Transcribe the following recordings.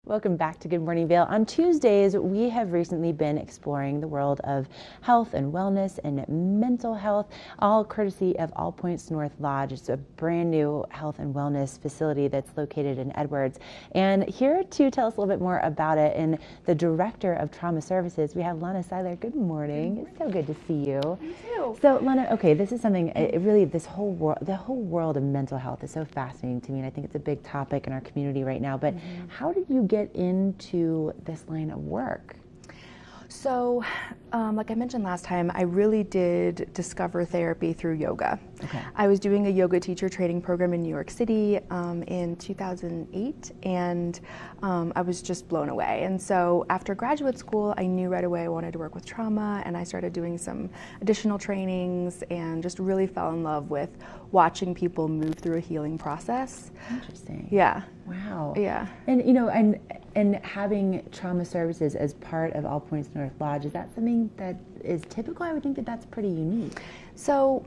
Welcome back to Good Morning Vail. On Tuesdays, we have recently been exploring the world of health and wellness and mental health, all courtesy of All Points North Lodge. It's a brand new health and wellness facility that's located in Edwards. And here to tell us a little bit more about it, and the Director of Trauma Services, we have Lana Seiler. Good morning. It's so good to see you. You too. So Lana, okay, this is something, really this whole world, the whole world of mental health is so fascinating to me, and I think it's a big topic in our community right now. But how did you get into this line of work? So, like I mentioned last time, I really did discover therapy through yoga. Okay. I was doing a yoga teacher training program in New York City in 2008, and I was just blown away. And so after graduate school, I knew right away I wanted to work with trauma, and I started doing some additional trainings and just really fell in love with watching people move through a healing process. Interesting. Yeah. Wow. Yeah. And you know, and having trauma services as part of All Points North Lodge, is that something that is typical? I would think that that's pretty unique. So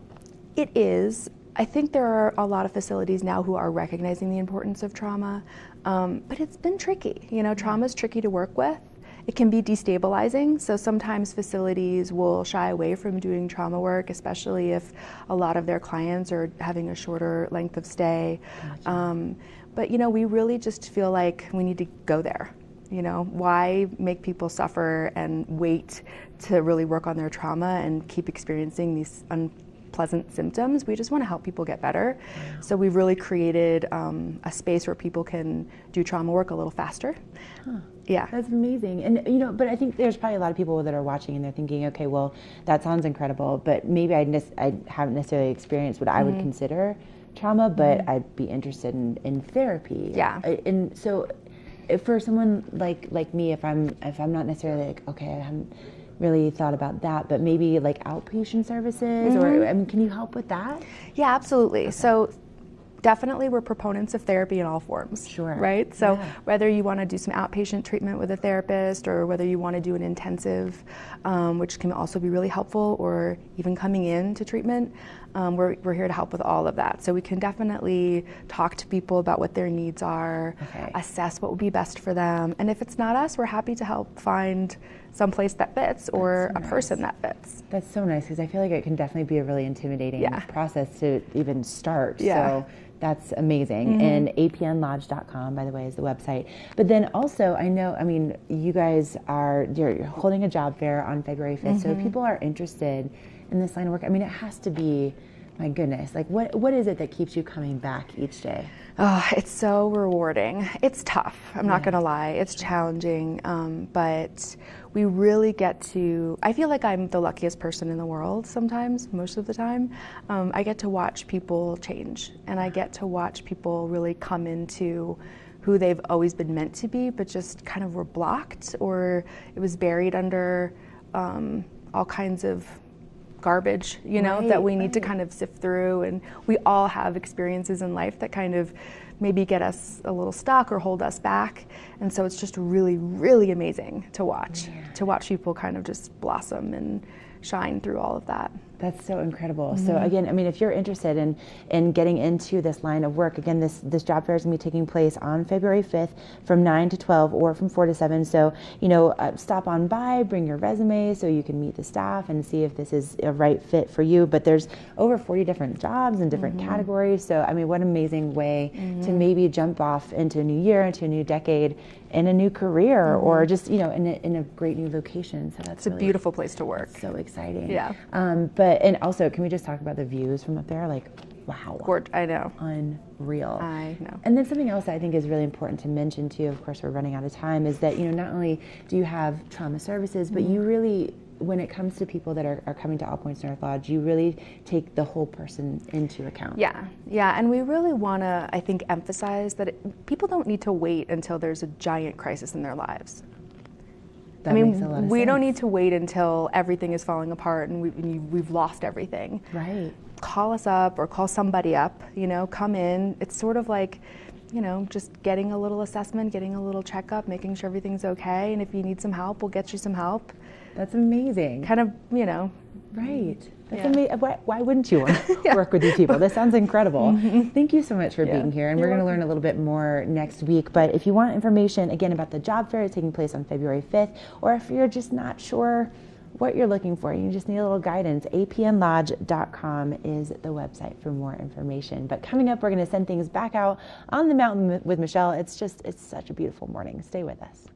it is. I think there are a lot of facilities now who are recognizing the importance of trauma, but it's been tricky. You know, trauma is tricky to work with. It can be destabilizing, so sometimes facilities will shy away from doing trauma work, especially if a lot of their clients are having a shorter length of stay. Gotcha. But you know, we really just feel like we need to go there. You know, why make people suffer and wait to really work on their trauma and keep experiencing these unpleasant symptoms? We just want to help people get better. Wow. So we've really created a space where people can do trauma work a little faster. Huh. Yeah. That's amazing. And you know, but I think there's probably a lot of people that are watching and they're thinking, okay, well, that sounds incredible, but maybe I haven't necessarily experienced what I would consider trauma, but I'd be interested in therapy. Yeah. And so for someone like me, if I'm not necessarily like, okay, I haven't really thought about that, but maybe like outpatient services, or I mean, can you help with that? Yeah, absolutely. Okay. So definitely we're proponents of therapy in all forms. Sure. Right? So whether you want to do some outpatient treatment with a therapist, or whether you want to do an intensive, which can also be really helpful, or even coming in to treatment, we're here to help with all of that. So we can definitely talk to people about what their needs are, assess what would be best for them, and if it's not us, we're happy to help find someplace that fits, or a person that fits. That's so nice, because I feel like it can definitely be a really intimidating process to even start. So that's amazing. And apnlodge.com, by the way, is the website. But then also, I know, I mean, you guys you're holding a job fair on February 5th. So if people are interested in this line of work, I mean, it has to be, my goodness, like what is it that keeps you coming back each day? Oh, it's so rewarding. It's tough. I'm not going to lie. It's challenging, but we really get to, I feel like I'm the luckiest person in the world sometimes, most of the time. I get to watch people change, and I get to watch people really come into who they've always been meant to be, but just kind of were blocked, or it was buried under all kinds of garbage, you know, that we need to kind of sift through. And we all have experiences in life that kind of maybe get us a little stuck or hold us back. And so it's just really, really amazing to watch people kind of just blossom and shine through all of that. That's so incredible. So again, I mean, if you're interested in getting into this line of work, again, this job fair is going to be taking place on February 5th from 9 to 12 or from 4 to 7. So, you know, stop on by, bring your resume so you can meet the staff and see if this is a right fit for you. But there's over 40 different jobs in different categories. So, I mean, what an amazing way to maybe jump off into a new year, into a new decade, in a new career, or just, you know, in a great new location. So that's a beautiful place to work. So exciting. Yeah. And also, can we just talk about the views from up there? Like, wow. I know. Unreal. I know. And then something else I think is really important to mention too, of course we're running out of time, is that, you know, not only do you have trauma services, but you really, when it comes to people that are coming to All Points North Lodge, you really take the whole person into account. Yeah, and we really want to, I think, emphasize that people don't need to wait until there's a giant crisis in their lives. That makes a lot of we sense. don't need to wait until everything is falling apart and we've lost everything. Right. Call us up or call somebody up, you know, come in. It's sort of like, you know, just getting a little assessment, getting a little checkup, making sure everything's okay. And if you need some help, we'll get you some help. That's amazing. Kind of, you know, Right. That's Yeah. amazing. Why wouldn't you want to work with these people? This sounds incredible. Thank you so much for being here. And we're going to learn a little bit more next week. But if you want information, again, about the job fair taking place on February 5th, or if you're just not sure what you're looking for, you just need a little guidance, apnlodge.com is the website for more information. But coming up, we're going to send things back out on the mountain with Michelle. It's such a beautiful morning. Stay with us.